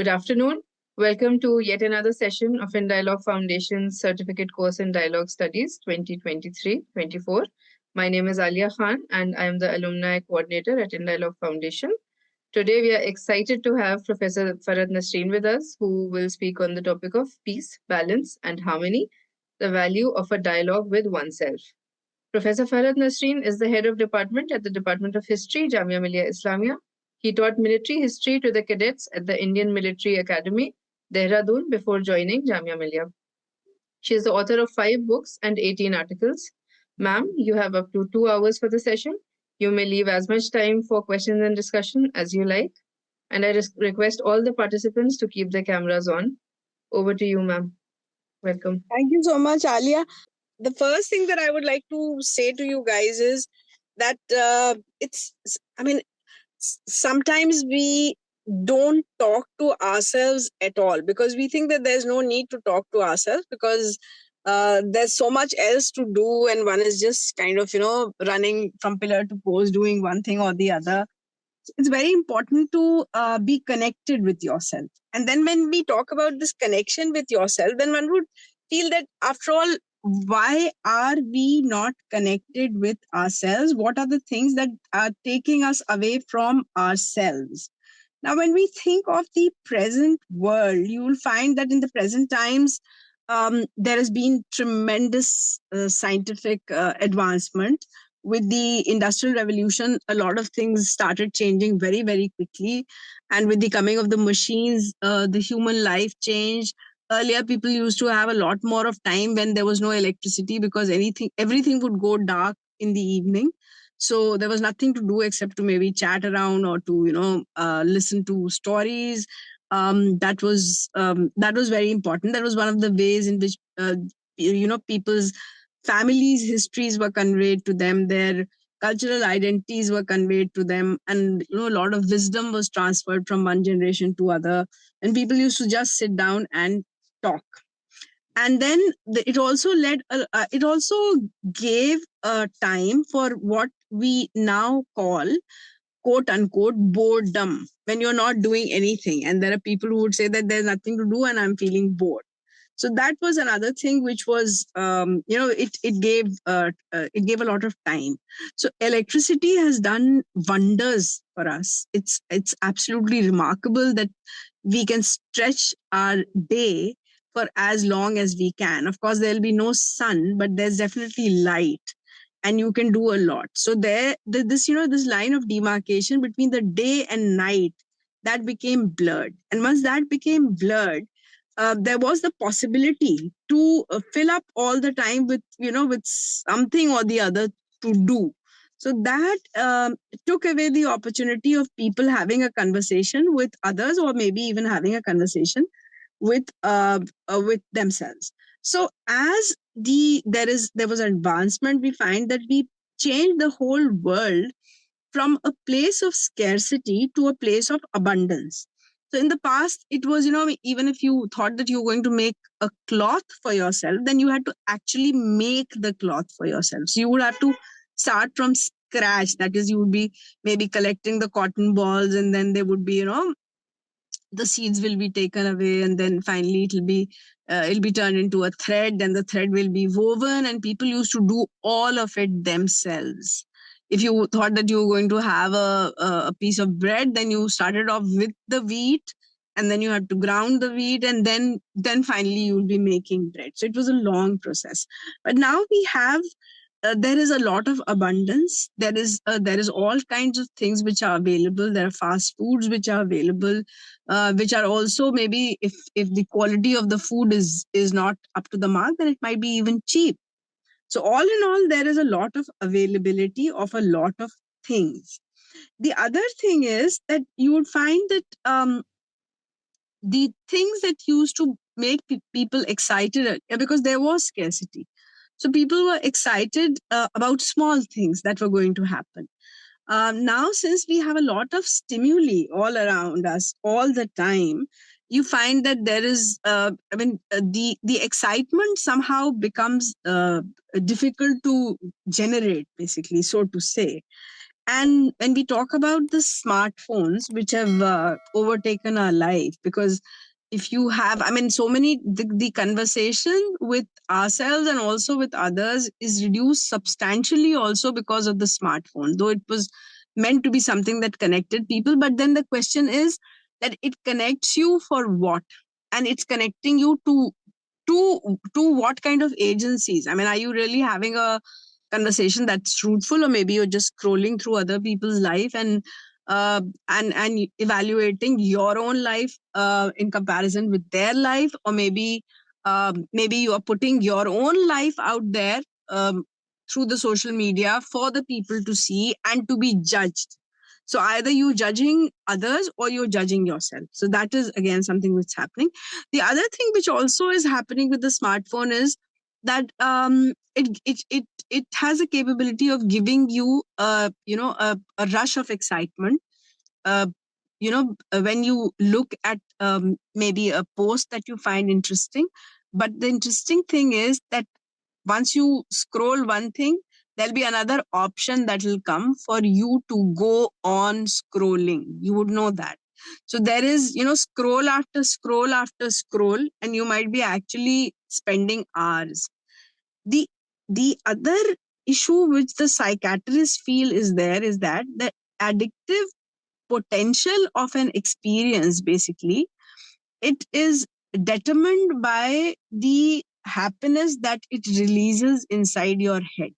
Good afternoon. Welcome to yet another session of In Dialogue Foundation's Certificate Course in Dialogue Studies 2023-24. My name is Alia Khan and I am the Alumni Coordinator at In Dialogue Foundation. Today we are excited to have Professor Farhat Nasreen with us, who will speak on the topic of peace, balance and harmony, the value of a dialogue with oneself. Professor Farhat Nasreen is the head of department at the Department of History, Jamia Millia Islamia. He taught military history to the cadets at the Indian Military Academy, Dehradun, before joining Jamia Millia. She is the author of 5 books and 18 articles. Ma'am, you have up to 2 hours for the session. You may leave as much time for questions and discussion as you like. And I request all the participants to keep their cameras on. Over to you, ma'am. Welcome. Thank you so much, Alia. The first thing that I would like to say to you guys is that sometimes we don't talk to ourselves at all because we think that there's no need to talk to ourselves because there's so much else to do and one is just kind of, running from pillar to post, doing one thing or the other. It's very important to be connected with yourself. And then when we talk about this connection with yourself, then one would feel that after all, why are we not connected with ourselves? What are the things that are taking us away from ourselves? Now, when we think of the present world, you will find that in the present times, there has been tremendous scientific advancement. With the Industrial Revolution, a lot of things started changing very, very quickly. And with the coming of the machines, the human life changed. Earlier, people used to have a lot more of time when there was no electricity because everything would go dark in the evening. So there was nothing to do except to maybe chat around or to, listen to stories. That was very important. That was one of the ways in which, people's families' histories were conveyed to them, their cultural identities were conveyed to them, and a lot of wisdom was transferred from one generation to other. And people used to just sit down and talk. And then it also gave time for what we now call quote unquote boredom, when you're not doing anything. And there are people who would say that there's nothing to do and I'm feeling bored. So that was another thing which was, it gave a lot of time. So electricity has done wonders for us. It's absolutely remarkable that we can stretch our day for as long as we can. Of course, there'll be no sun, but there's definitely light. And you can do a lot. So this line of demarcation between the day and night, that became blurred. And once that became blurred, there was the possibility to fill up all the time with something or the other to do. So that took away the opportunity of people having a conversation with others, or maybe even having a conversation with themselves. So as there was advancement, we find that we changed the whole world from a place of scarcity to a place of abundance. So in the past, it was, even if you thought that you were going to make a cloth for yourself, then you had to actually make the cloth for yourself. So you would have to start from scratch. That is, you would be maybe collecting the cotton balls, and then there would be, the seeds will be taken away, and then finally it'll be turned into a thread, and the thread will be woven, and people used to do all of it themselves. If you thought that you were going to have a piece of bread, then you started off with the wheat, and then you had to ground the wheat, and then finally you will be making bread. So it was a long process. But now we have there is a lot of abundance. There is all kinds of things which are available. There are fast foods which are available, which are also, maybe if the quality of the food is not up to the mark, then it might be even cheap. So all in all, there is a lot of availability of a lot of things. The other thing is that you would find that the things that used to make people excited, because there was scarcity. So people were excited about small things that were going to happen. Now, since we have a lot of stimuli all around us all the time, you find that there is, the excitement somehow becomes difficult to generate, basically, so to say. And when we talk about the smartphones which have overtaken our life, because if you have, I mean, so many, the conversation with ourselves and also with others is reduced substantially also because of the smartphone, though it was meant to be something that connected people. But then the question is that it connects you for what? And it's connecting you to what kind of agencies? I mean, are you really having a conversation that's fruitful, or maybe you're just scrolling through other people's life and evaluating your own life in comparison with their life, or maybe you are putting your own life out there through the social media for the people to see and to be judged. So either you judging others or you're judging yourself. So that is again something which is happening. The other thing which also is happening with the smartphone is that it has a capability of giving you a rush of excitement. uh, when you look at maybe a post that you find interesting, but the interesting thing is that once you scroll one thing, there'll be another option that will come for you to go on scrolling. You would know that. So there is, scroll after scroll after scroll, and you might be actually spending hours. The the other issue which the psychiatrists feel is there is that the addictive potential of an experience, basically, it is determined by the happiness that it releases inside your head.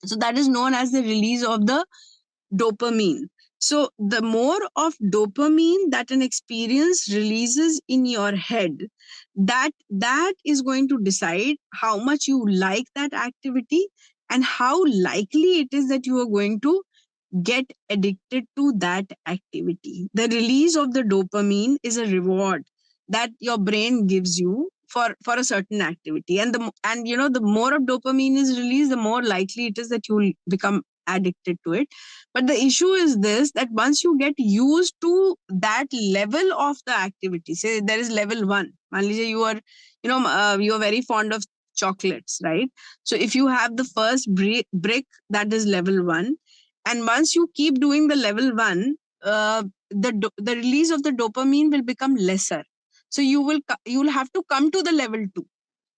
So that is known as the release of the dopamine. So the more of dopamine that an experience releases in your head, that is going to decide how much you like that activity and how likely it is that you are going to get addicted to that activity. The release of the dopamine is a reward that your brain gives you for a certain activity, and the more of dopamine is released, the more likely it is that you will become addicted to it. But the issue is this, that once you get used to that level of the activity, say there is level 1, मान लीजिए you are very fond of chocolates, right? So if you have the first brick, that is level 1, and once you keep doing the level 1, the release of the dopamine will become lesser. So you will have to come to the level 2.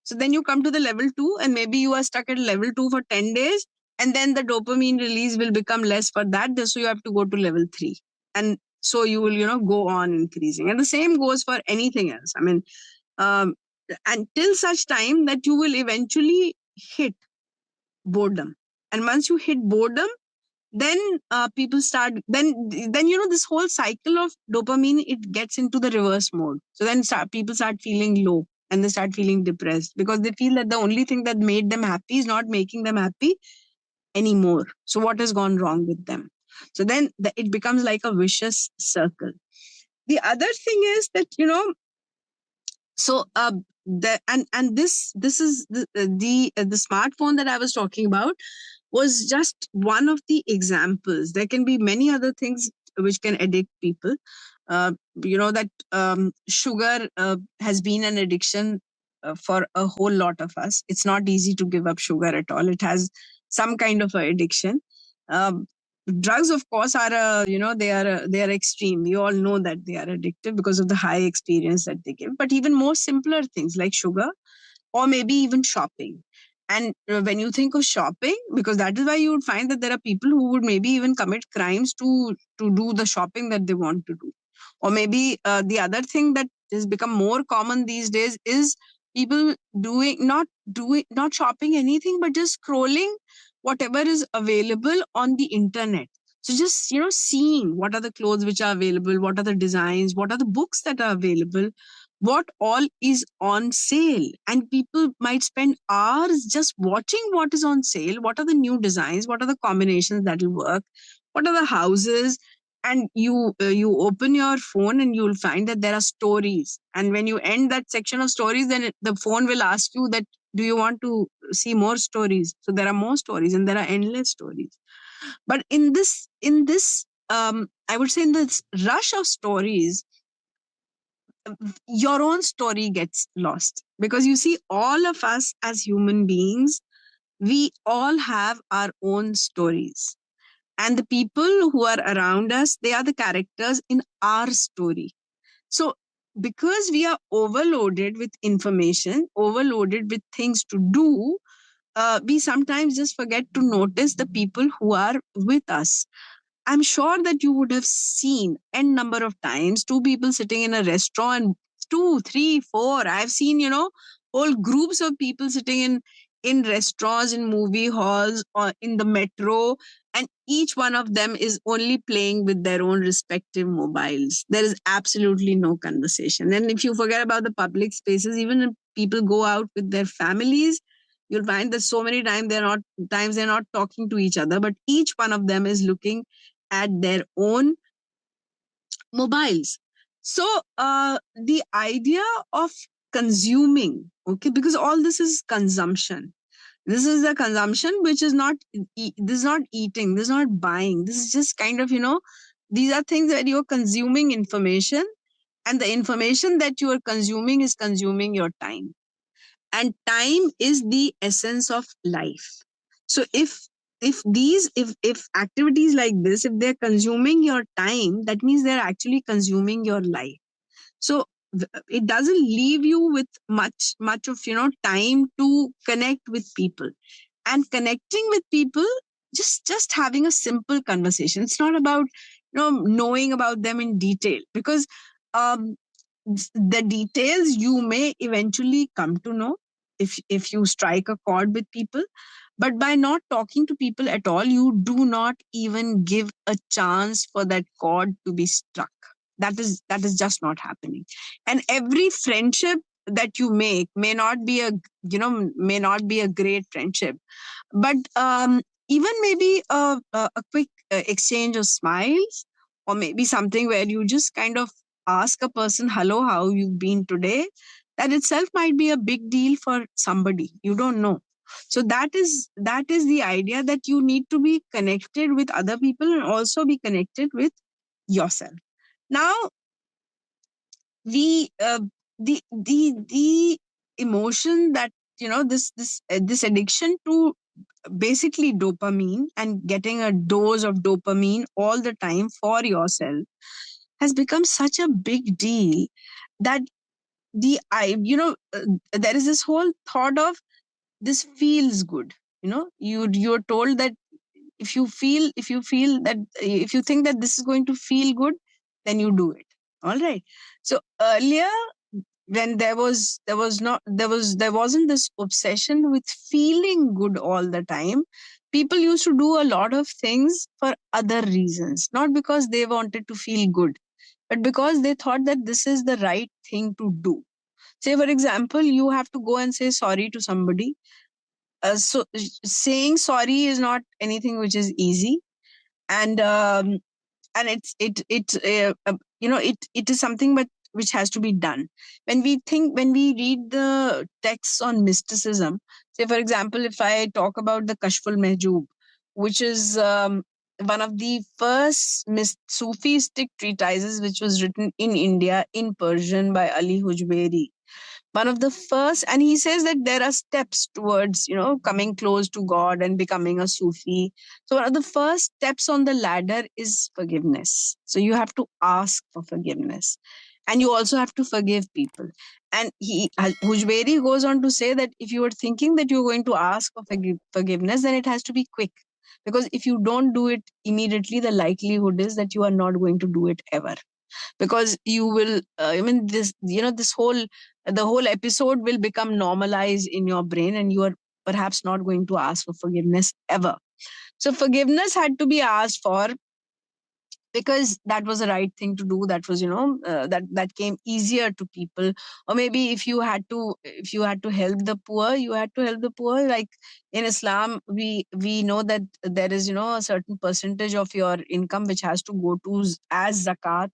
So then you come to the level 2, and maybe you are stuck at level 2 for 10 days, and then the dopamine release will become less for that. So you have to go to level 3. And so you will, go on increasing. And the same goes for anything else. I mean, um, until such time that you will eventually hit boredom. And once you hit boredom, then people start, then this whole cycle of dopamine, it gets into the reverse mode. So then people start feeling low, and they start feeling depressed because they feel that the only thing that made them happy is not making them happy anymore. So what has gone wrong with them? So then it becomes like a vicious circle. The other thing is that, so this is the smartphone that I was talking about was just one of the examples. There can be many other things which can addict people. That sugar has been an addiction for a whole lot of us. It's not easy to give up sugar at all. It has some kind of a addiction. Um, Drugs, of course, are they are extreme. We all know that they are addictive because of the high experience that they give. But even more simpler things like sugar, or maybe even shopping. And when you think of shopping, because that is why you would find that there are people who would maybe even commit crimes to do the shopping that they want to do. Or maybe the other thing that has become more common these days is people not shopping anything, but just scrolling whatever is available on the internet. So just seeing what are the clothes which are available, what are the designs, what are the books that are available, what all is on sale. And people might spend hours just watching what is on sale, what are the new designs, what are the combinations that will work, what are the houses. And you open your phone and you'll find that there are stories, and when you end that section of stories, then the phone will ask you that, do you want to see more stories? So there are more stories, and there are endless stories. But in this I would say, in this rush of stories, your own story gets lost. Because you see, all of us as human beings, we all have our own stories. And the people who are around us, they are the characters in our story. So, because we are overloaded with information, overloaded with things to do, we sometimes just forget to notice the people who are with us. I'm sure that you would have seen n number of times two people sitting in a restaurant, two, three, four. I've seen, whole groups of people sitting in restaurants, in movie halls, or in the metro, and each one of them is only playing with their own respective mobiles. There is absolutely no conversation. And if you forget about the public spaces, even if people go out with their families, you'll find that so many times they're not talking to each other, but each one of them is looking at their own mobiles. So the idea of consuming, okay, because all this is consumption. This is the consumption which is not this is not eating, this is not buying. This is just kind of, these are things that you're consuming information, and the information that you are consuming is consuming your time, and time is the essence of life. So if activities like this, if they're consuming your time, that means they're actually consuming your life. So it doesn't leave you with much of time to connect with people. And connecting with people, just having a simple conversation, it's not about knowing about them in detail, because um the details you may eventually come to know if you strike a chord with people. But by not talking to people at all, you do not even give a chance for that chord to be struck. That is just not happening. And every friendship that you make may not be a great friendship, but even maybe a quick exchange of smiles, or maybe something where you just kind of ask a person, hello, how you've been today, that itself might be a big deal for somebody. You don't know. So that is the idea, that you need to be connected with other people and also be connected with yourself. Now, we the emotion that this addiction to basically dopamine, and getting a dose of dopamine all the time for yourself, has become such a big deal, that there is this whole thought of, this feels good. You're told that if you think that this is going to feel good, then you do it. All right. So earlier, when there wasn't this obsession with feeling good all the time, people used to do a lot of things for other reasons, not because they wanted to feel good, but because they thought that this is the right thing to do. Say, for example, you have to go and say sorry to somebody. So saying sorry is not anything which is easy. And it is something but which has to be done. When we read the texts on mysticism, say, for example, if I talk about the Kashful Mehjoob, which is one of the first Sufistic treatises, which was written in India in Persian by Ali Hujberi, one of the first. And he says that there are steps towards coming close to God and becoming a Sufi. So one of the first steps on the ladder is forgiveness. So you have to ask for forgiveness, and you also have to forgive people. And Hujberi goes on to say that if you are thinking that you're going to ask for forgiveness, then it has to be quick, because if you don't do it immediately, the likelihood is that you are not going to do it ever, because you will the whole episode will become normalized in your brain, and you are perhaps not going to ask for forgiveness ever. So forgiveness had to be asked for, because that was the right thing to do. That was that came easier to people. Or maybe if you had to help the poor, you had to help the poor. Like in Islam, we know that there is a certain percentage of your income which has to go to as zakat,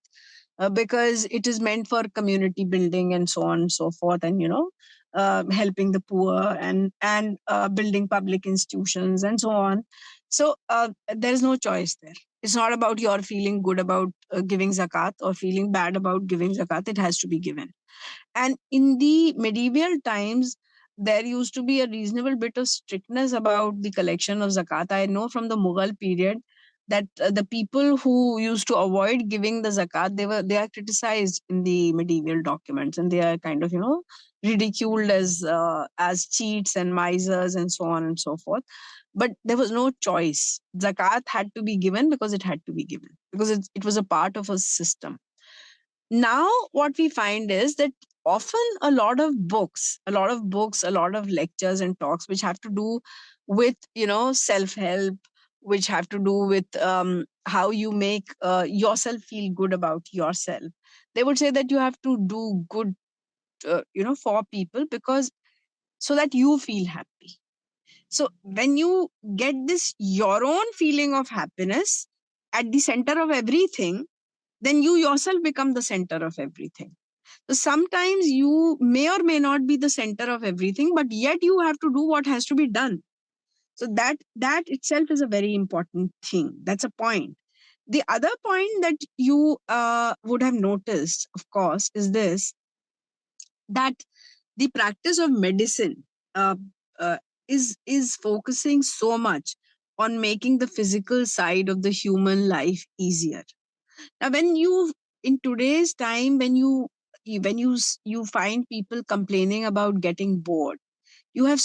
because it is meant for community building and so on and so forth, and helping the poor, and building public institutions and so on. So there is no choice there. It's not about your feeling good about giving zakat or feeling bad about giving zakat. It has to be given. And in the medieval times, there used to be a reasonable bit of strictness about the collection of zakat. I know from the Mughal period, that the people who used to avoid giving the zakat, they are criticized in the medieval documents, and they are kind of ridiculed as cheats and misers and so on and so forth. But there was no choice. Zakat had to be given because it had to be given, because it was a part of a system. Now what we find is that often a lot of books, a lot of lectures and talks which have to do with self help, which have to do with how you make yourself feel good about yourself. They would say that you have to do good for people, because so that you feel happy. So when you get this your own feeling of happiness at the center of everything, then you yourself become the center of everything. So sometimes you may or may not be the center of everything, but yet you have to do what has to be done. So that itself is a very important thing. That's a point. The other point that you would have noticed, of course, is this, that the practice of medicine uh, uh, is focusing so much on making the physical side of the human life easier. Now, when you in today's time, when you find people complaining about getting bored, you have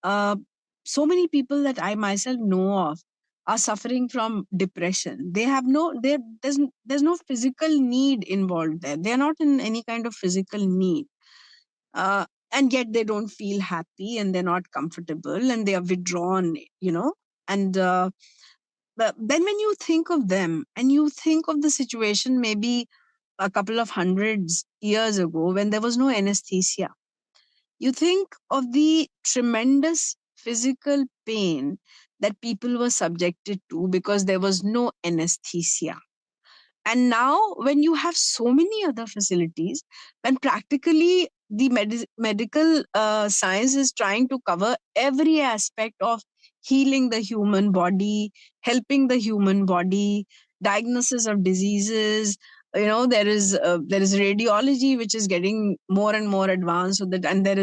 uh, so many people that I myself know of are suffering from depression. They have there's no physical need involved there. They're not in any kind of physical need, and yet they don't feel happy, and they're not comfortable, and they are withdrawn. And but then when you think of them, and you think of the situation maybe a couple of hundreds years ago, when there was no anesthesia, you think of the tremendous physical pain that people were subjected to because there was no anesthesia. And now, when you have so many other facilities, when practically the medical science is trying to cover every aspect of healing the human body, helping the human body, diagnosis of diseases. There is radiology which is getting more and more advanced. So that, and there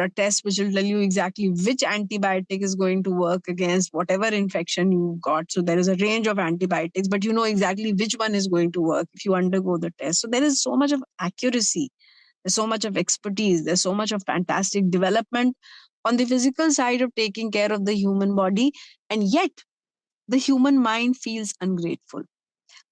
are tests which will tell you exactly which antibiotic is going to work against whatever infection you got. So there is a range of antibiotics, but you know exactly which one is going to work if you undergo the test. So there is so much of accuracy, there's so much of expertise, there's so much of fantastic development on the physical side of taking care of the human body, and yet the human mind feels ungrateful.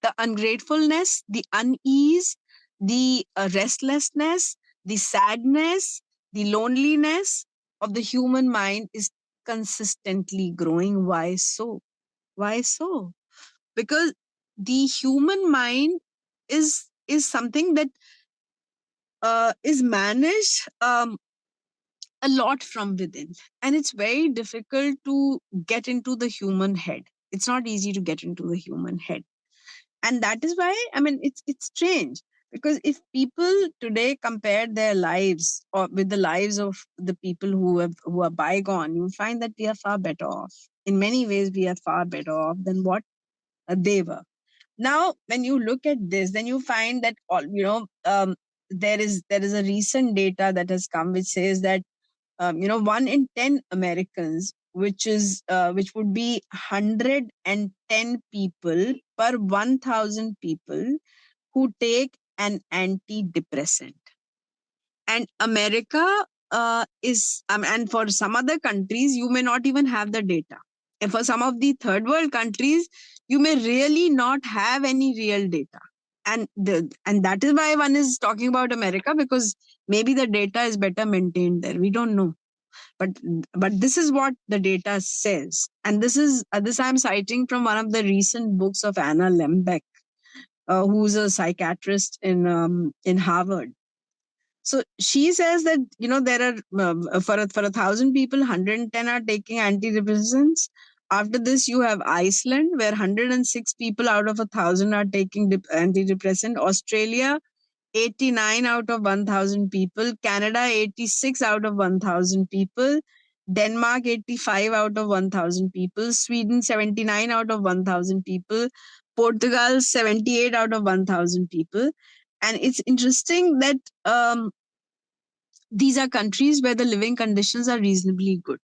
The ungratefulness, the unease, the restlessness, the sadness, the loneliness of the human mind is consistently growing. Why so? Why so? Because the human mind is something that is managed a lot from within, and it's very difficult to get into the human head. It's not easy to get into the human head, and that is why, I mean, it's strange, because if people today compare their lives or with the lives of the people who are bygone, you find that we are far better off. In many ways, we are far better off than what they were. Now, when you look at this, then you find that there is a recent data that has come which says that 1 in 10 Americans, which would be 110 people per 1,000 people, who take an antidepressant. And America and for some other countries, you may not even have the data. And for some of the third world countries, you may really not have any real data. And that is why one is talking about America, because maybe the data is better maintained there. We don't know. But this is what the data says, and this I'm citing from one of the recent books of Anna Lembeck, who's a psychiatrist in Harvard. So she says that there are for 1,000 people, 110 are taking antidepressants. After this, you have Iceland, where 106 people out of 1,000 are taking antidepressant. Australia, 89 out of 1,000 people. Canada, 86 out of 1,000 people. Denmark, 85 out of 1,000 people. Sweden, 79 out of 1,000 people. Portugal, 78 out of 1,000 people. And it's interesting that these are countries where the living conditions are reasonably good.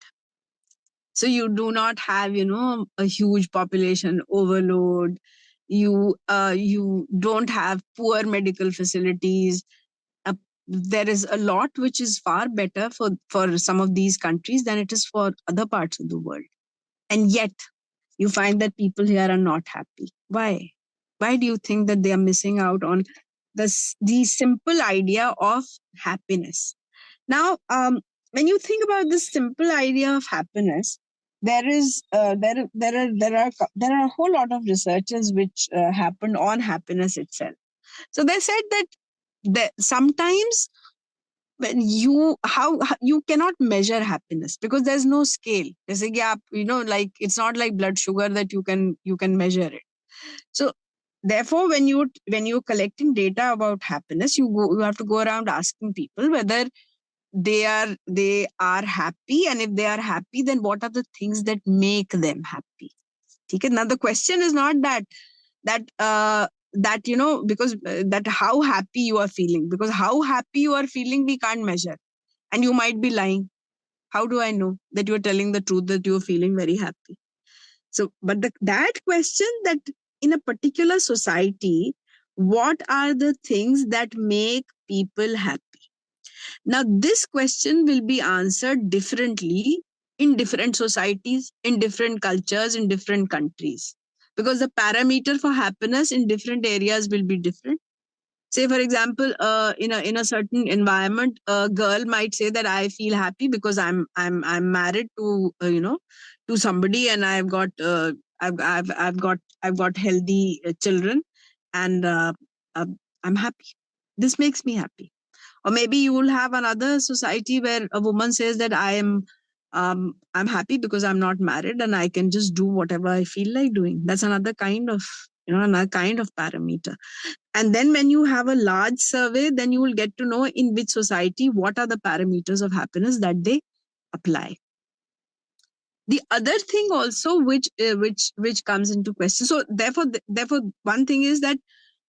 So you do not have, a huge population overload. You don't have poor medical facilities. uh, there is a lot which is far better for some of these countries than it is for other parts of the world. And yet you find that people here are not happy. Why do you think that they are missing out on the simple idea of happiness? Now, when you think about this simple idea of happiness, there are a whole lot of researches which happened on happiness itself. So they said that sometimes when you cannot measure happiness because there's no scale. There's a gap, like it's not like blood sugar that you can measure it. So therefore, when you're collecting data about happiness, you have to go around asking people whether they are happy, and if they are happy, then what are the things that make them happy? Okay, now the question is not that because that how happy you are feeling, because how happy you are feeling we can't measure, and you might be lying. How do I know that you're telling the truth, that you're feeling very happy? So but that question, that in a particular society, what are the things that make people happy? Now, this question will be answered differently in different societies, in different cultures, in different countries, because the parameter for happiness in different areas will be different. Say, for example, in a certain environment, a girl might say that I feel happy because I'm married to to somebody, and I've got healthy children, and uh, I'm happy. This makes me happy. Or maybe you will have another society where a woman says that I'm happy because I'm not married and I can just do whatever I feel like doing. That's another kind of another kind of parameter. And then when you have a large survey, then you will get to know in which society what are the parameters of happiness that they apply. The other thing also which comes into question. So therefore one thing is that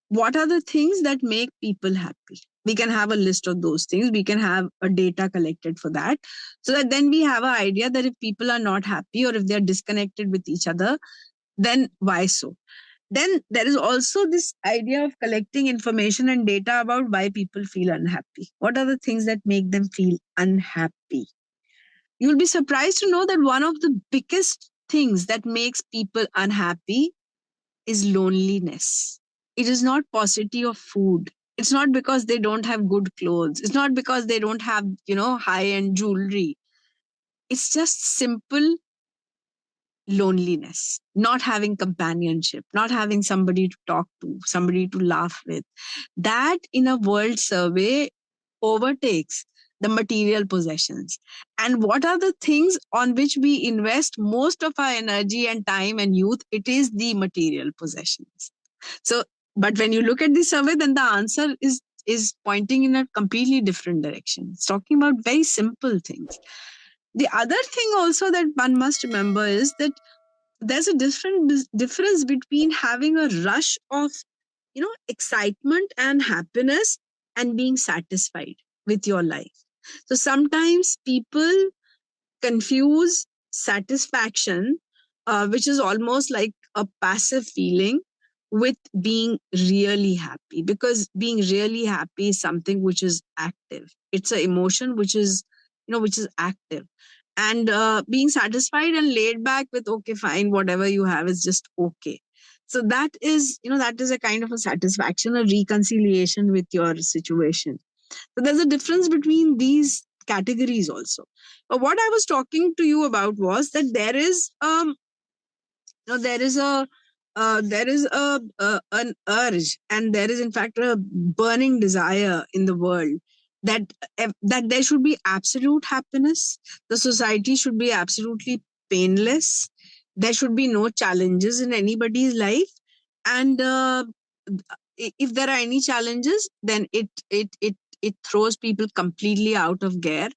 what are the things that make people happy? We can have a list of those things. We can have a data collected for that, so that then we have an idea that if people are not happy or if they're disconnected with each other, then why so? Then there is also this idea of collecting information and data about why people feel unhappy. What are the things that make them feel unhappy? You'll be surprised to know that one of the biggest things that makes people unhappy is loneliness. It is not paucity of food. It's not because they don't have good clothes. It's not because they don't have, high-end jewelry. It's just simple loneliness, not having companionship, not having somebody to talk to, somebody to laugh with. That in a world survey overtakes the material possessions. And what are the things on which we invest most of our energy and time and youth? It is the material possessions. So, but when you look at the survey, then the answer is pointing in a completely different direction. It's talking about very simple things. The other thing also that one must remember is that there's a difference between having a rush of excitement and happiness and being satisfied with your life. So sometimes people confuse satisfaction, which is almost like a passive feeling, with being really happy, because being really happy is something which is active. It's an emotion which is active. And being satisfied and laid back with, okay, fine, whatever you have is just okay. So that is a kind of a satisfaction, a reconciliation with your situation. So there's a difference between these categories also. But what I was talking to you about was that there is an urge, and there is in fact a burning desire in the world that that there should be absolute happiness. The society should be absolutely painless. There should be no challenges in anybody's life, and if there are any challenges, then it throws people completely out of gear.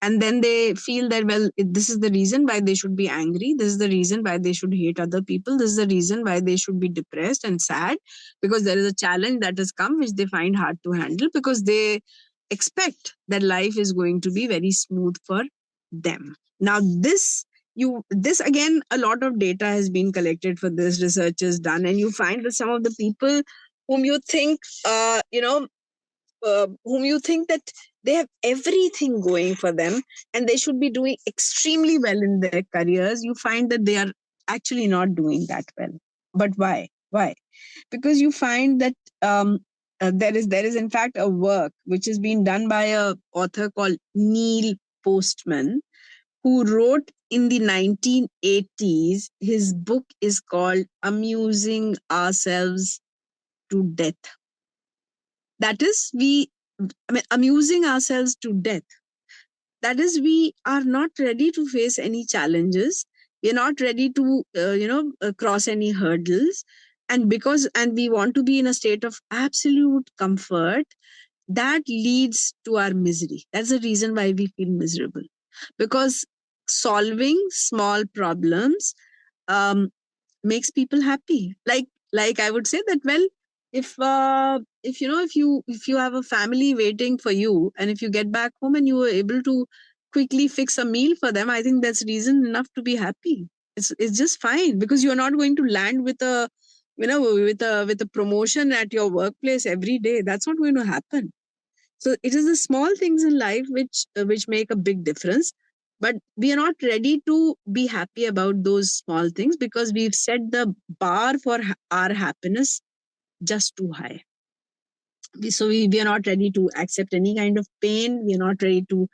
And then they feel that, well, this is the reason why they should be angry, this is the reason why they should hate other people, this is the reason why they should be depressed and sad, because there is a challenge that has come which they find hard to handle, because they expect that life is going to be very smooth for them. Now this this again, a lot of data has been collected for this, research is done, and you find that some of the people whom you think whom you think that they have everything going for them and they should be doing extremely well in their careers, you find that they are actually not doing that well. But why? Because you find that there is in fact a work which has been done by a author called Neil Postman, who wrote in the 1980s. His book is called Amusing Ourselves to Death. That is, amusing ourselves to death. That is, we are not ready to face any challenges. We are not ready to, cross any hurdles. And we want to be in a state of absolute comfort, that leads to our misery. That's the reason why we feel miserable. Because solving small problems um, makes people happy. Like I would say that, well, if you have a family waiting for you, and if you get back home and you were able to quickly fix a meal for them, I think that's reason enough to be happy. It's just fine, because you're not going to land with a with a promotion at your workplace every day. That's not going to happen. So it is the small things in life which make a big difference. But we are not ready to be happy about those small things, because we've set the bar for our happiness just too high. We are not ready to accept any kind of pain. We are not ready to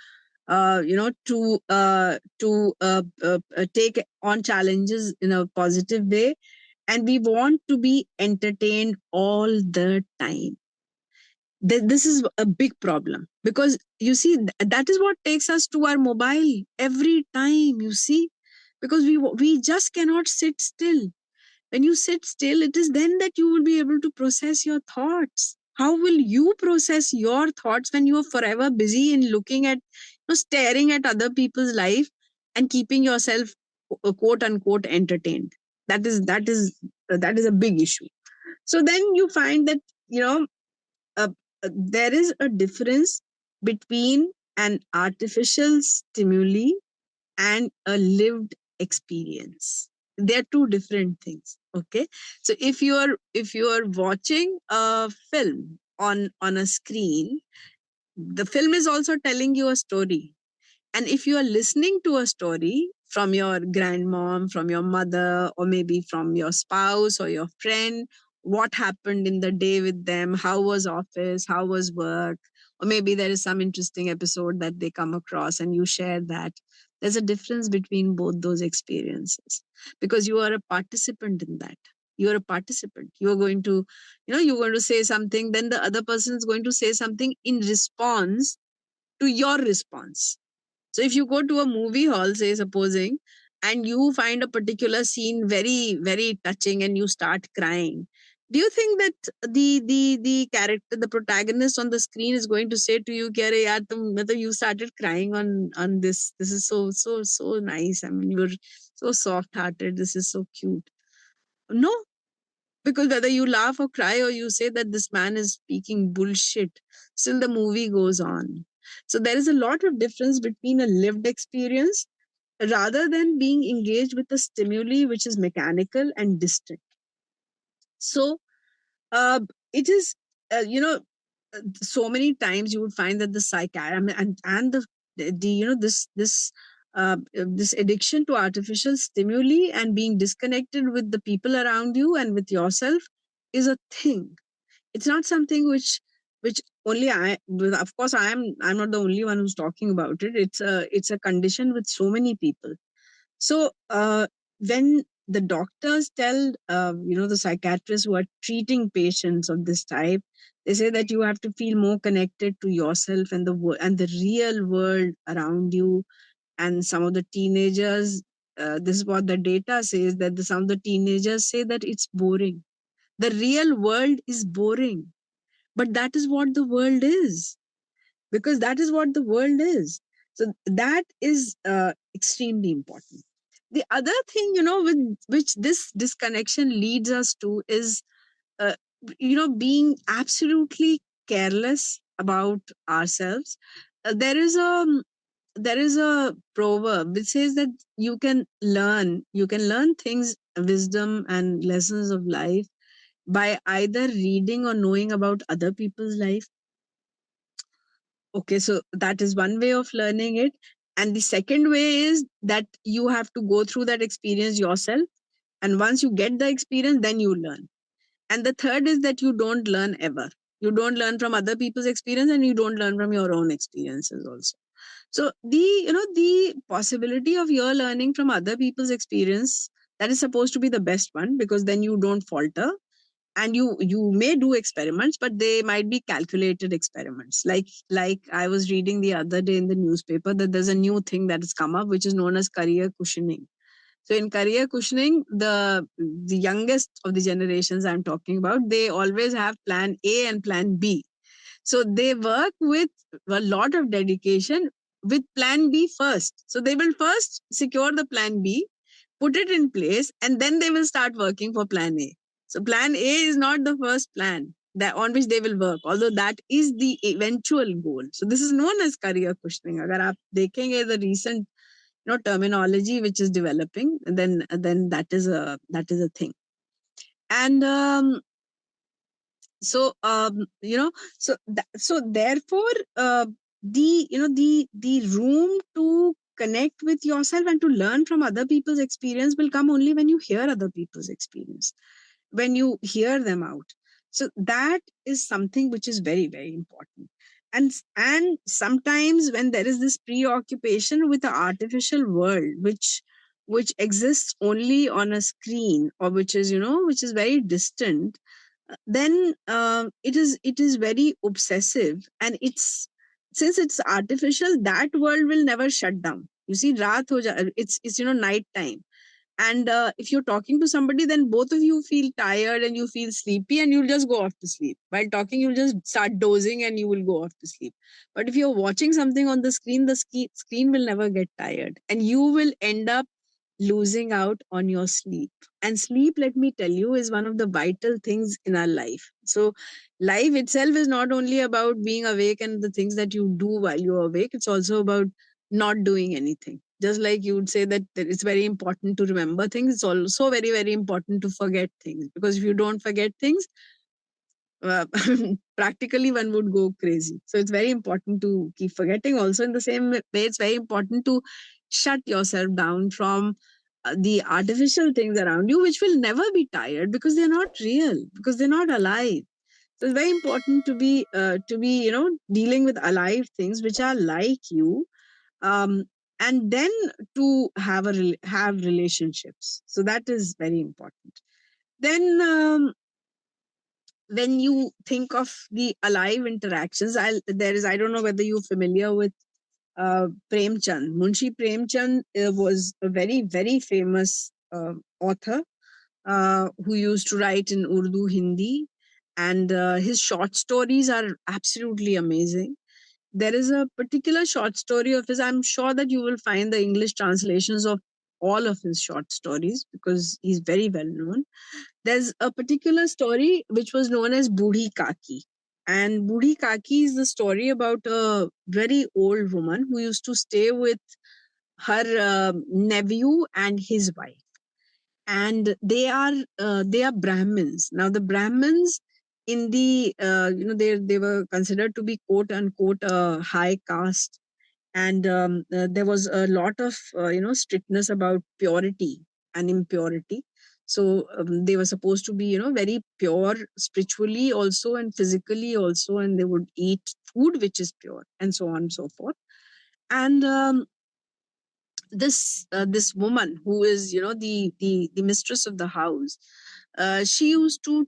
take on challenges in a positive way, and we want to be entertained all the time. This is a big problem, because you see, that is what takes us to our mobile every time, you see, because we just cannot sit still. When you sit still, it is then that you will be able to process your thoughts. How will you process your thoughts when you are forever busy in looking at, staring at other people's life and keeping yourself quote unquote entertained? That is a big issue. So then you find that, uh, there is a difference between an artificial stimuli and a lived experience. They're two different things. Okay. So if you're watching a film on a screen, the film is also telling you a story. And if you are listening to a story from your grandmom, from your mother, or maybe from your spouse or your friend, what happened in the day with them, how was office, how was work, or maybe there is some interesting episode that they come across and you share that. There's a difference between both those experiences, because you are a participant in that. You're a participant. You're going to, you're going to say something, then the other person is going to say something in response to your response. So if you go to a movie hall, say supposing, and you find a particular scene very, very touching and you start crying, do you think that the character, the protagonist on the screen is going to say to you, "Kya re yaar, you started crying on this. This is so nice. I mean, you're so soft hearted. This is so cute." No, because whether you laugh or cry or you say that this man is speaking bullshit, still the movie goes on. So there is a lot of difference between a lived experience rather than being engaged with a stimuli which is mechanical and distant. So it is, so many times you would find that the psychiatrist and the this addiction to artificial stimuli and being disconnected with the people around you and with yourself is a thing. It's not something which only of course I'm not the only one who's talking about it. It's a condition with so many people. So when the doctors tell, the psychiatrists who are treating patients of this type, they say that you have to feel more connected to yourself and the real world around you. And some of the teenagers, this is what the data says, that some of the teenagers say that it's boring. The real world is boring, but that is what the world is, because that is what the world is. So that is extremely important. The other thing, with which this disconnection leads us to is, uh, being absolutely careless about ourselves. There is there is a proverb which says that you can learn things, wisdom and lessons of life by either reading or knowing about other people's life. Okay, so that is one way of learning it. And the second way is that you have to go through that experience yourself. And once you get the experience, then you learn. And the third is that you don't learn ever. You don't learn from other people's experience and you don't learn from your own experiences also. So the possibility of your learning from other people's experience, that is supposed to be the best one, because then you don't falter, and you may do experiments, but they might be calculated experiments. Like I was reading the other day in the newspaper that there's a new thing that has come up which is known as career cushioning. So in career cushioning, the youngest of the generations I'm talking about, they always have plan A and plan B. So they work with a lot of dedication with plan B first. So they will first secure the plan B, put it in place, and then they will start working for plan A. So plan A is not the first plan that on which they will work, although that is the eventual goal. So this is known as career cushioning. Agar aap dekhenge the recent terminology which is developing, then that is a thing. And so so therefore, the room to connect with yourself and to learn from other people's experience will come only when you hear other people's experience, when you hear them out. So that is something which is very, very important. And sometimes when there is this preoccupation with the artificial world, which exists only on a screen, or which is very distant, then it is very obsessive, and since it's artificial, that world will never shut down. You see, it's night time, and if you're talking to somebody, then both of you feel tired and you feel sleepy, and you'll just go off to sleep. While talking, you'll just start dozing and you will go off to sleep. But if you're watching something on the screen, the screen will never get tired, and you will end up losing out on your sleep. And sleep, let me tell you, is one of the vital things in our life. So life itself is not only about being awake and the things that you do while you're awake, it's also about not doing anything. Just like you would say that it's very important to remember things, it's also very, very important to forget things. Because if you don't forget things, uh, practically one would go crazy. So it's very important to keep forgetting. Also, in the same way, it's very important to shut yourself down from the artificial things around you, which will never be tired because they're not real, because they're not alive. So it's very important to be dealing with alive things which are like you, um, and then to have relationships. So that is very important. Then when you think of the alive interactions, I don't know whether you're familiar with Premchand. Munshi Premchand was a very, very famous author who used to write in Urdu, Hindi, and his short stories are absolutely amazing. There is a particular short story of his. I'm sure that you will find the English translations of all of his short stories because he's very well known. There's a particular story which was known as Budi Kaki. And Budi Kaki is the story about a very old woman who used to stay with her nephew and his wife. And they are Brahmins. Now the Brahmins in the they were considered to be quote unquote high caste, and there was a lot of strictness about purity and impurity. So they were supposed to be very pure spiritually also and physically also, and they would eat food which is pure and so on and so forth. And this woman who is the mistress of the house, she used to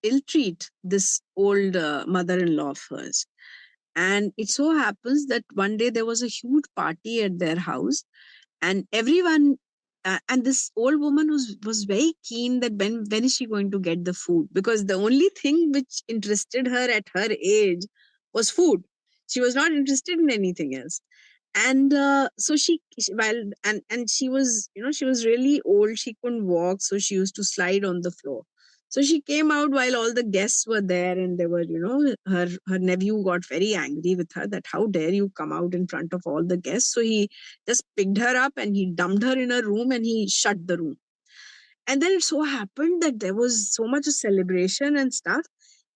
ill treat this old mother-in-law of hers. And it so happens that one day there was a huge party at their house, and everyone and this old woman was very keen that when is she going to get the food, because the only thing which interested her at her age was food. She was not interested in anything else. And so while and she was she was really old, she couldn't walk, so she used to slide on the floor. So she came out while all the guests were there, and they were, her nephew got very angry with her that how dare you come out in front of all the guests. So he just picked her up and he dumped her in a room and he shut the room. And then it so happened that there was so much of celebration and stuff.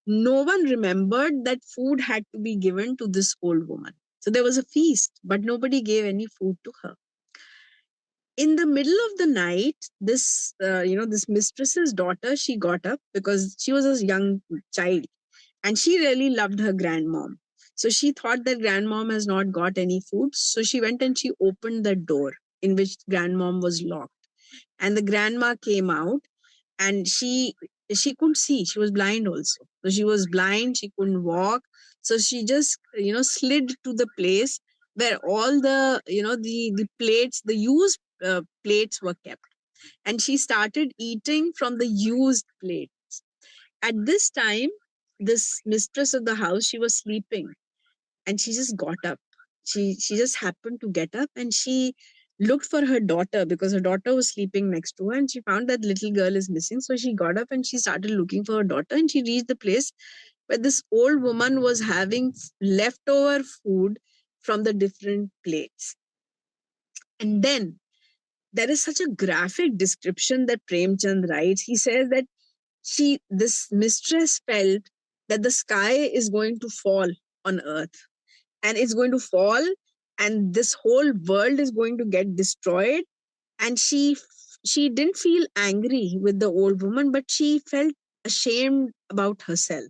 No one remembered that food had to be given to this old woman. So there was a feast, but nobody gave any food to her. In the middle of the night, this mistress's daughter, she got up because she was a young child and she really loved her grandmom. So she thought that grandmom has not got any food. So she went and she opened the door in which grandmom was locked. And the grandma came out and she couldn't see. She was blind also. So she was blind, she couldn't walk. So she just, slid to the place where all the plates, the used plates were kept. And she started eating from the used plates. At this time, this mistress of the house, she was sleeping and she just got up. She just happened to get up and she looked for her daughter because her daughter was sleeping next to her and she found that little girl is missing. So she got up and she started looking for her daughter and she reached the place where this old woman was having leftover food from the different plates. And then there is such a graphic description that Premchand writes. He says that this mistress felt that the sky is going to fall on earth and it's going to fall and this whole world is going to get destroyed. And she didn't feel angry with the old woman, but she felt ashamed about herself.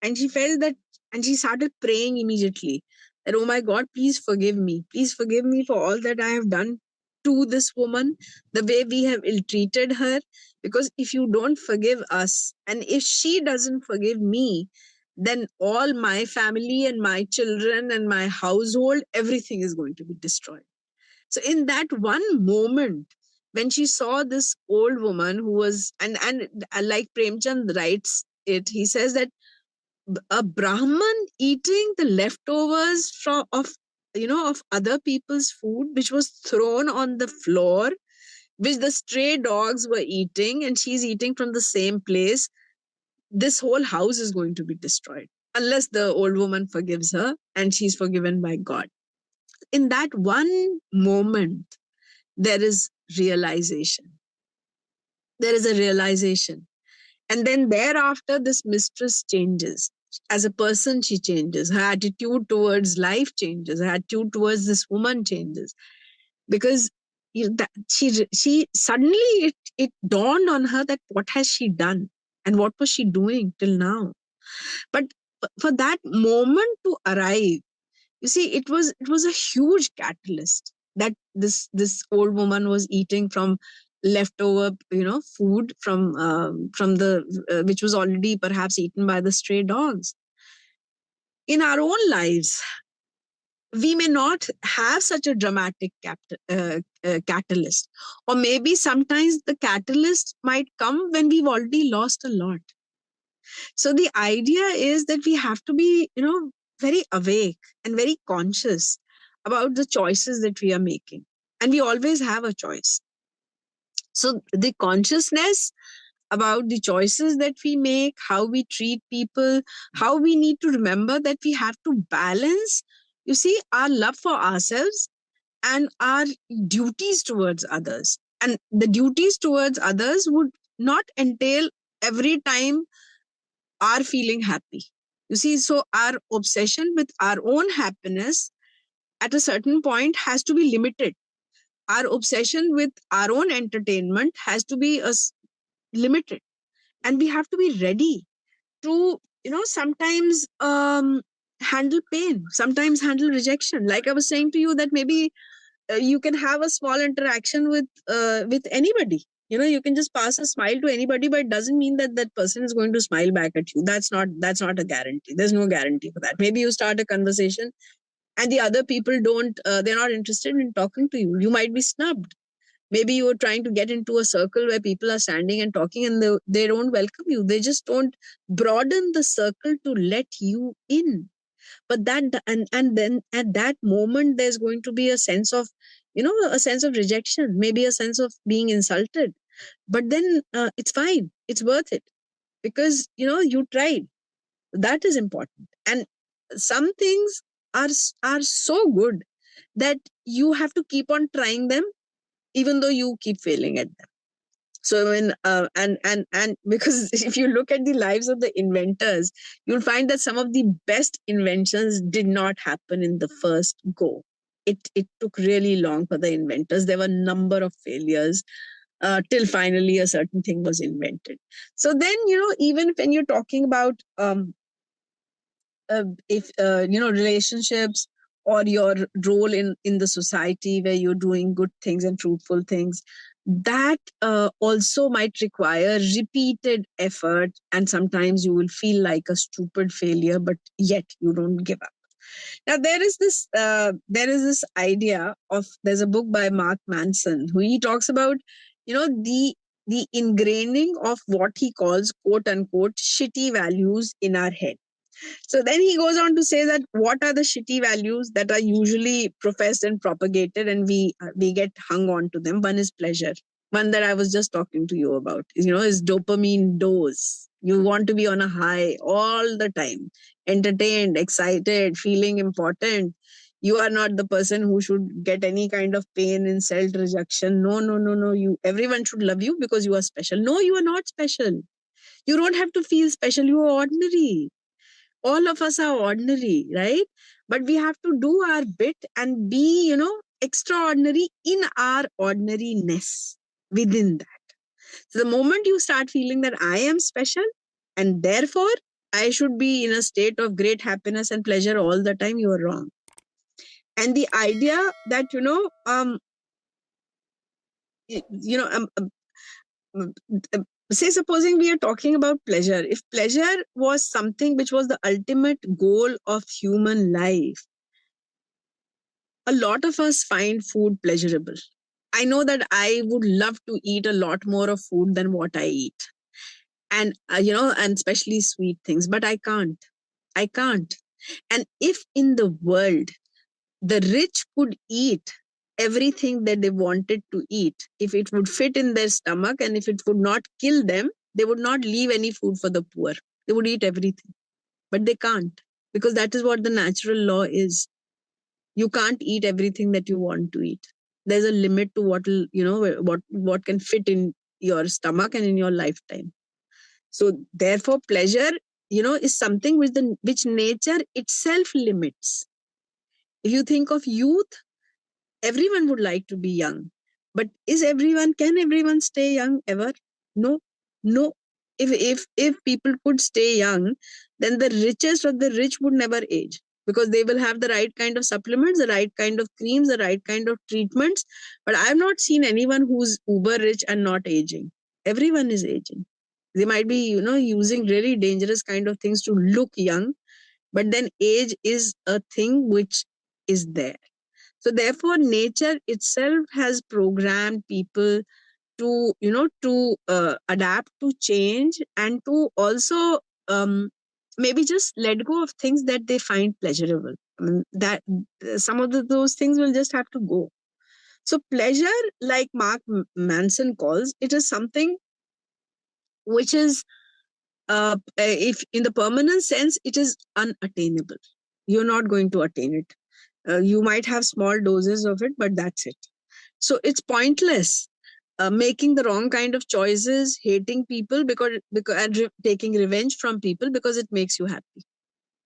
And she felt that, and she started praying immediately that, oh my God, please forgive me. Please forgive me for all that I have done to this woman, the way we have ill treated her. Because if you don't forgive us, and if she doesn't forgive me, then all my family and my children and my household, everything is going to be destroyed. So in that one moment, when she saw this old woman who was, and like Premchand writes it, he says that a Brahman eating the leftovers of other people's food, which was thrown on the floor, which the stray dogs were eating, and she's eating from the same place. This whole house is going to be destroyed unless the old woman forgives her and she's forgiven by God. In that one moment, there is realization. There is a realization. And then thereafter, this mistress changes. As a person, she changes. Her attitude towards life changes. Her attitude towards this woman changes. Because she suddenly it dawned on her that what has she done and what was she doing till now. But for that moment to arrive, you see, it was a huge catalyst that this old woman was eating from leftover food from the which was already perhaps eaten by the stray dogs. In our own lives, we may not have such a dramatic catalyst, or maybe sometimes the catalyst might come when we've already lost a lot. So the idea is that we have to be very awake and very conscious about the choices that we are making, and we always have a choice. So the consciousness about the choices that we make, how we treat people, how we need to remember that we have to balance, you see, our love for ourselves and our duties towards others. And the duties towards others would not entail every time our feeling happy. You see, so our obsession with our own happiness at a certain point has to be limited. Our obsession with our own entertainment has to be limited. And we have to be ready to sometimes handle pain, sometimes handle rejection. Like I was saying to you, that maybe you can have a small interaction with anybody. You can just pass a smile to anybody, but it doesn't mean that that person is going to smile back at you. That's not a guarantee. There's no guarantee for that. Maybe you start a conversation and the other people don't they're not interested in talking to you. You might be snubbed. Maybe you're trying to get into a circle where people are standing and talking, and they don't welcome you. They just don't broaden the circle to let you in. But and then at that moment, there's going to be a sense of a sense of rejection, maybe a sense of being insulted. But then it's fine, it's worth it. because you tried. That is important. And some things are so good that you have to keep on trying them even though you keep failing at them. So when and because if you look at the lives of the inventors, you'll find that some of the best inventions did not happen in the first go. It took really long for the inventors. There were a number of failures till finally a certain thing was invented. So then, even when you're talking about if relationships or your role in the society where you're doing good things and fruitful things, that also might require repeated effort, and sometimes you will feel like a stupid failure, but yet you don't give up. Now there is this idea of, there's a book by Mark Manson who he talks about the ingraining of what he calls quote unquote shitty values in our head. So then he goes on to say that what are the shitty values that are usually professed and propagated, and we get hung on to them. One is pleasure. One that I was just talking to you about is dopamine dose. You want to be on a high all the time, entertained, excited, feeling important. You are not the person who should get any kind of pain, insult, rejection. No, no, no, no. Everyone should love you because you are special. No, you are not special. You don't have to feel special. You are ordinary. All of us are ordinary, right? But we have to do our bit and be extraordinary in our ordinariness within that. So the moment you start feeling that I am special and therefore I should be in a state of great happiness and pleasure all the time, you are wrong. And the idea that y- you know say, supposing we are talking about pleasure, if pleasure was something which was the ultimate goal of human life, a lot of us find food pleasurable. I know that I would love to eat a lot more of food than what I eat. And, and especially sweet things, but I can't. I can't. And if in the world the rich could eat everything that they wanted to eat, if it would fit in their stomach and if it would not kill them, they would not leave any food for the poor. They would eat everything. But they can't, because that is what the natural law is. You can't eat everything that you want to eat. There's a limit to what can fit in your stomach and in your lifetime. So therefore pleasure is something which nature itself limits. If you think of youth, everyone would like to be young, but can everyone stay young ever? No. No. If people could stay young, then the richest of the rich would never age, because they will have the right kind of supplements, the right kind of creams, the right kind of treatments. But I have not seen anyone who's uber rich and not aging. Everyone is aging. They might be using really dangerous kind of things to look young, but then age is a thing which is there. So therefore nature itself has programmed people to adapt to change, and to also maybe just let go of things that they find pleasurable. I mean, that some of those things will just have to go. So pleasure, like Mark Manson calls it, is something which is if in the permanent sense, it is unattainable. You're not going to attain it. You might have small doses of it, but that's it. So it's pointless making the wrong kind of choices, hating people and taking revenge from people because it makes you happy.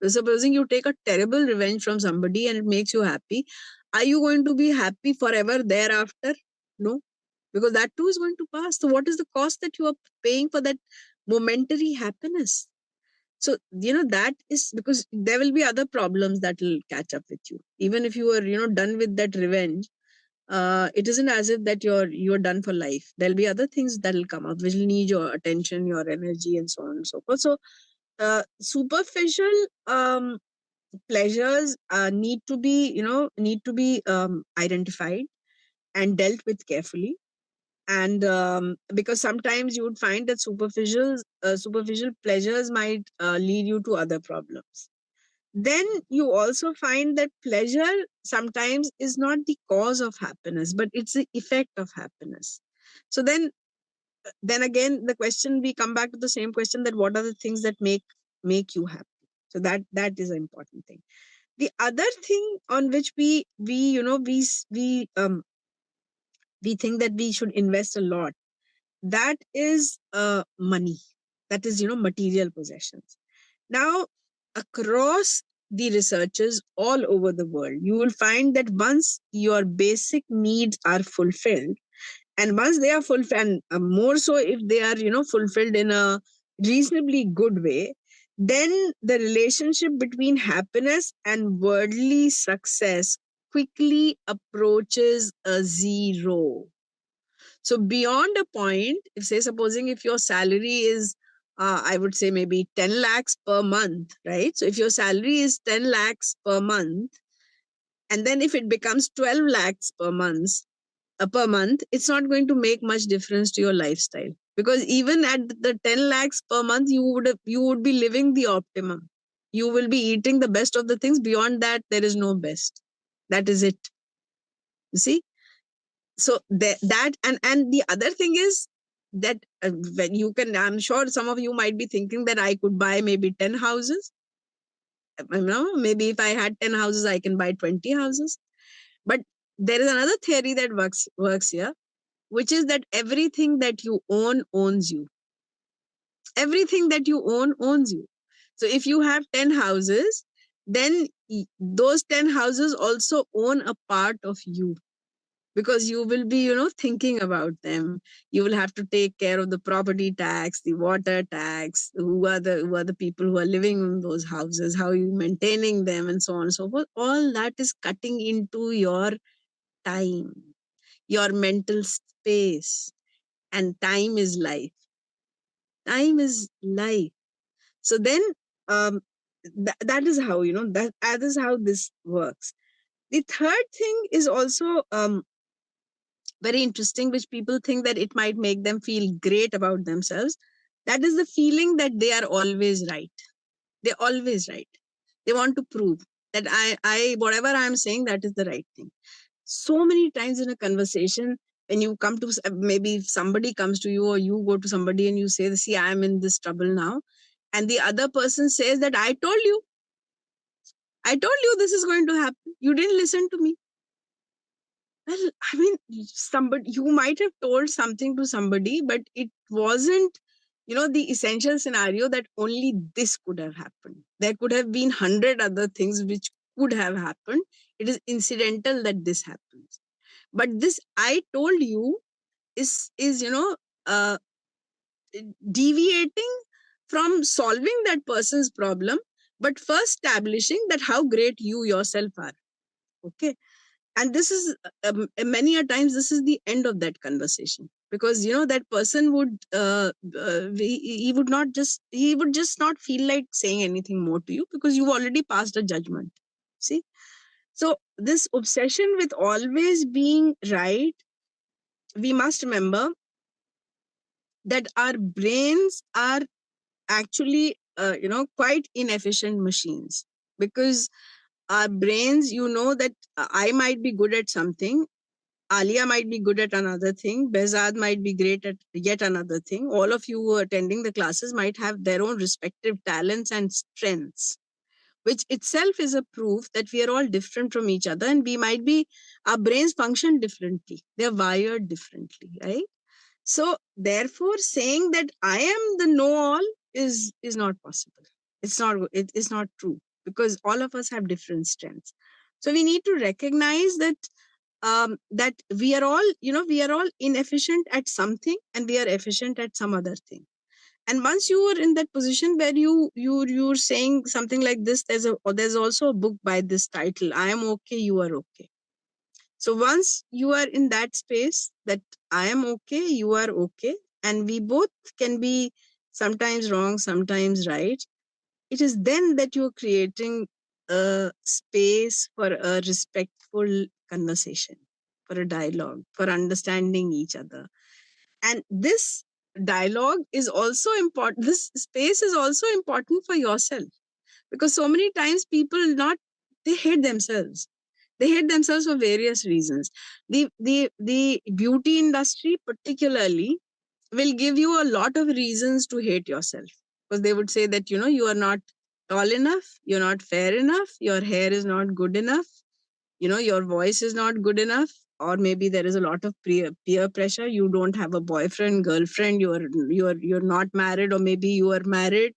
So supposing you take a terrible revenge from somebody and it makes you happy, are you going to be happy forever thereafter? No, because that too is going to pass. So what is the cost that you are paying for that momentary happiness? So that is because there will be other problems that will catch up with you. Even if you are done with that revenge, it isn't as if that you're done for life. There'll be other things that will come up which will need your attention, your energy, and so on and so forth. So superficial pleasures need to be identified and dealt with carefully. And because sometimes you would find that superficial pleasures might lead you to other problems. Then you also find that pleasure sometimes is not the cause of happiness, but it's the effect of happiness. So then then again, the question, we come back to the same question, that what are the things that make you happy? So that is an important thing. The other thing on which we you know we think that we should invest a lot, that is money, that is material possessions. Now, across the researchers all over the world, you will find that once your basic needs are fulfilled, and once they are fulfilled, and more so if they are fulfilled in a reasonably good way, then the relationship between happiness and worldly success quickly approaches a zero. So beyond a point, if say supposing if your salary is I would say maybe 10 lakhs per month, right? So if your salary is 10 lakhs per month, and then if it becomes 12 lakhs per month, it's not going to make much difference to your lifestyle, because even at the 10 lakhs per month, you would be living the optimum. You will be eating the best of the things. Beyond that, there is no best. That is it. You see? So that and the other thing is that when you can, I'm sure some of you might be thinking that I could buy maybe 10 houses. Maybe if I had 10 houses, I can buy 20 houses. But there is another theory that works here, which is that everything that you own owns you. Everything that you own owns you. So if you have 10 houses, then those 10 houses also own a part of you, because you will be thinking about them. You will have to take care of the property tax, the water tax, who are the people who are living in those houses, how are you maintaining them, and so on and so forth. All that is cutting into your time, your mental space. And time is life. Time is life. So then that is how that is how this works. The third thing is also very interesting, which people think that it might make them feel great about themselves. That is the feeling that they are always right. They're always right. They want to prove that I whatever I'm saying, that is the right thing. So many times in a conversation, when you come to, maybe if somebody comes to you, or you go to somebody and you say, see, I'm in this trouble now, and the other person says that I told you this is going to happen, you didn't listen to me. Well, I mean, you might have told something to somebody, but it wasn't, the essential scenario that only this could have happened. There could have been 100 other things which could have happened. It is incidental that this happens. But this I told you is uh, deviating from solving that person's problem, but first establishing that how great you yourself are. Okay. And this is many a times this is the end of that conversation, because that person would he would just not feel like saying anything more to you, because you've already passed a judgment. See? So this obsession with always being right, we must remember that our brains are actually quite inefficient machines, because our brains, that I might be good at something, Alia might be good at another thing, Behzad might be great at yet another thing. All of you who are attending the classes might have their own respective talents and strengths, which itself is a proof that we are all different from each other, and our brains function differently. They're wired differently, right? So therefore, saying that I am the know-all is not possible. It's not true, because all of us have different strengths. So we need to recognize that we are all inefficient at something, and we are efficient at some other thing. And once you are in that position where you're saying something like this, there's also a book by this title, I am okay, you are okay. So once you are in that space, that I am okay, you are okay, and we both can be sometimes wrong, sometimes right, it is then that you're creating a space for a respectful conversation, for a dialogue, for understanding each other. And this dialogue is also important. This space is also important for yourself, because so many times people they hate themselves. They hate themselves for various reasons. The beauty industry particularly will give you a lot of reasons to hate yourself, because they would say that, you are not tall enough, you're not fair enough, your hair is not good enough, your voice is not good enough, or maybe there is a lot of peer pressure. You don't have a boyfriend, girlfriend, you're not married, or maybe you are married,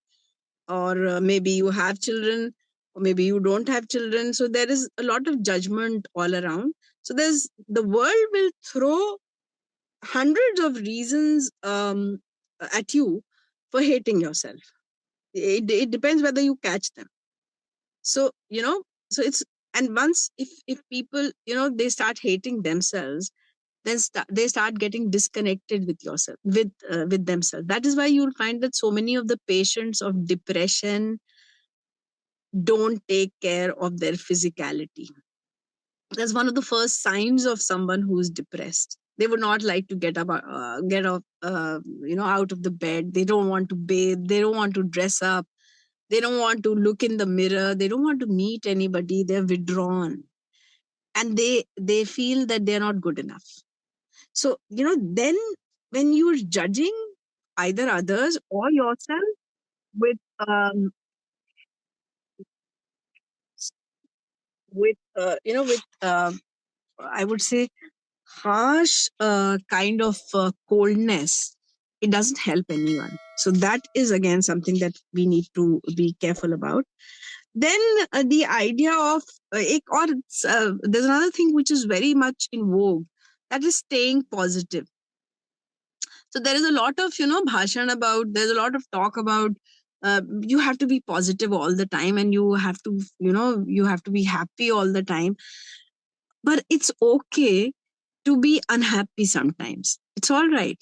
or maybe you have children, or maybe you don't have children. So there is a lot of judgment all around. So the world will throw hundreds of reasons at you for hating yourself. It depends whether you catch them. So so it's, and once, if people, they start hating themselves, then they start getting disconnected with yourself, with themselves. That is why you'll find that so many of the patients of depression don't take care of their physicality. That's one of the first signs of someone who's depressed. They would not like to get off, out of the bed. They don't want to bathe. They don't want to dress up. They don't want to look in the mirror. They don't want to meet anybody. They're withdrawn, and they feel that they're not good enough. So then, when you're judging either others or yourself with with I would say harsh kind of coldness, it doesn't help anyone. So that is again something that we need to be careful about. Then the idea of there's another thing which is very much in vogue, that is staying positive. So there is a lot of bhashan about, there's a lot of talk about you have to be positive all the time, and you have to you have to be happy all the time. But it's okay to be unhappy sometimes. It's all right.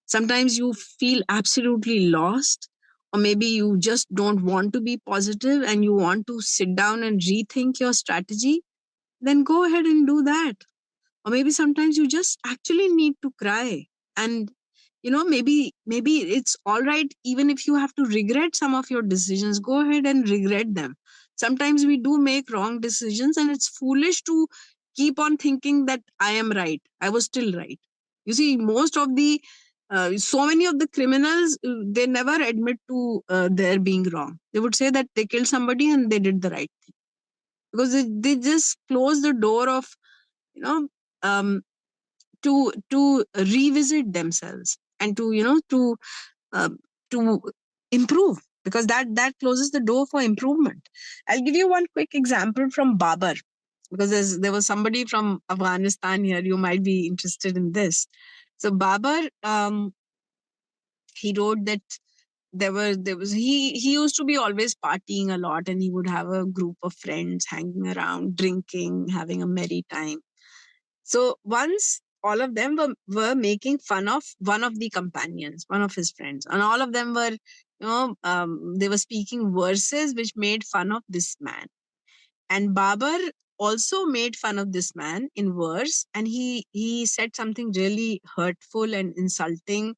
Sometimes you feel absolutely lost, or maybe you just don't want to be positive and you want to sit down and rethink your strategy. Then go ahead and do that. Or maybe sometimes you just actually need to cry. And maybe it's all right, even if you have to regret some of your decisions, go ahead and regret them. Sometimes we do make wrong decisions, and it's foolish to keep on thinking that I am right, I was still right. You see, most of the so many of the criminals, they never admit to their being wrong. They would say that they killed somebody and they did the right thing, because they just close the door of you know um, to revisit themselves, and uh, to improve, because that closes the door for improvement. I'll give you one quick example from Babar, because there was somebody from Afghanistan here. You might be interested in this. So Babar, he wrote that he used to be always partying a lot, and he would have a group of friends hanging around, drinking, having a merry time. So once all of them were making fun of one of the companions, one of his friends, and all of them were, they were speaking verses which made fun of this man. And Babar also made fun of this man in verse, and he said something really hurtful and insulting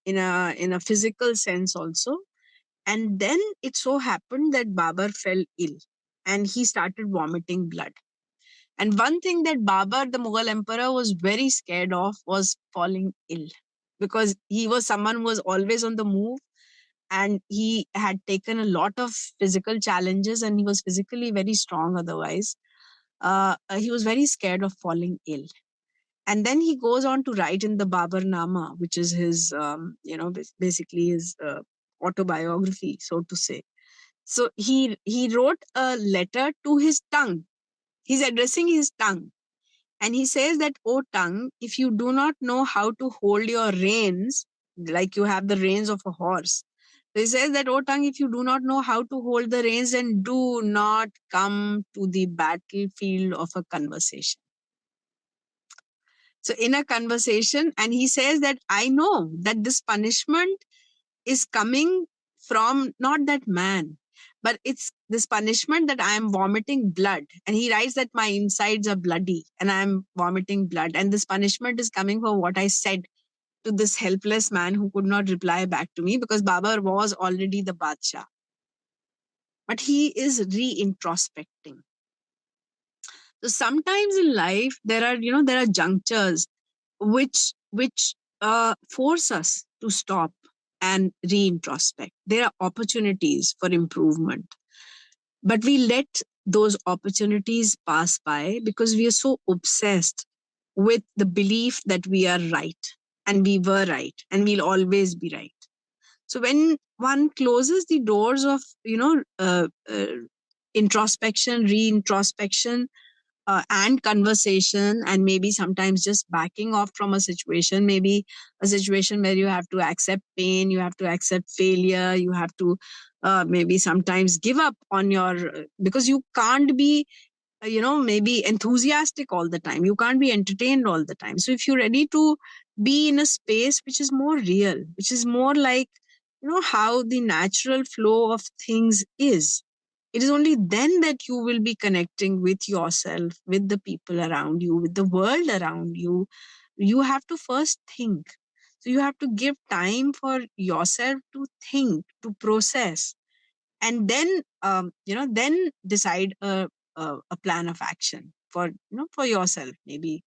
in a physical sense also. And then it so happened that Babar fell ill, and he started vomiting blood. And one thing that Babar, the Mughal emperor, was very scared of was falling ill, because he was someone who was always on the move, and he had taken a lot of physical challenges, and he was physically very strong otherwise. He was very scared of falling ill. And then he goes on to write in the Babarnama, which is his, basically his autobiography, so to say. So he wrote a letter to his tongue. He's addressing his tongue. And he says that, "O tongue, if you do not know how to hold your reins, like you have the reins of a horse." So he says that, "O tongue, if you do not know how to hold the reins, then do not come to the battlefield of a conversation." So in a conversation, and he says that, "I know that this punishment is coming from not that man, but it's this punishment that I am vomiting blood." And he writes that, "My insides are bloody and I am vomiting blood. And this punishment is coming for what I said to this helpless man who could not reply back to me," because Babar was already the Badshah. But he is re-introspecting. So sometimes in life, there are junctures which force us to stop and reintrospect. There are opportunities for improvement, but we let those opportunities pass by because we are so obsessed with the belief that we are right and we were right and we'll always be right. So when one closes the doors of, introspection, reintrospection, and conversation, and maybe sometimes just backing off from a situation, maybe a situation where you have to accept pain, you have to accept failure, you have to maybe sometimes give up on your, because you can't be maybe enthusiastic all the time, you can't be entertained all the time. So if you're ready to be in a space which is more real, which is more like how the natural flow of things is, it is only then that you will be connecting with yourself, with the people around you, with the world around you. You have to first think. So you have to give time for yourself to think, to process, and then then decide a plan of action for for yourself, maybe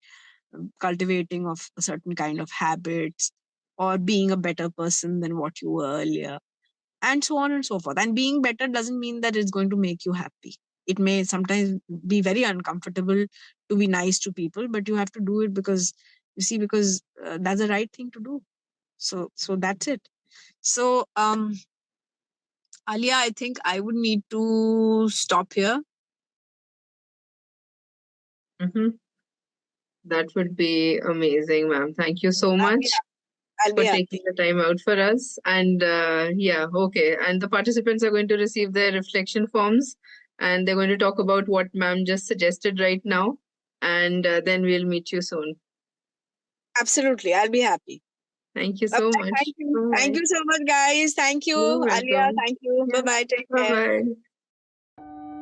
cultivating of a certain kind of habits, or being a better person than what you were earlier, and so on and so forth. And being better doesn't mean that it's going to make you happy. It may sometimes be very uncomfortable to be nice to people, but you have to do it because that's the right thing to do. So that's it. So Alia, I think I would need to stop here. Mm-hmm. That would be amazing, ma'am. Thank you so much I'll for be taking happy. the time out for us. And yeah, okay. And the participants are going to receive their reflection forms, and they're going to talk about what ma'am just suggested right now. And then we'll meet you soon. Absolutely, I'll be happy. Thank you Bye so bye. much. Thank you. Thank Bye. you so much, guys. Thank you, You're Alia. welcome. Thank you. Bye Yeah. bye. Take Bye care. bye.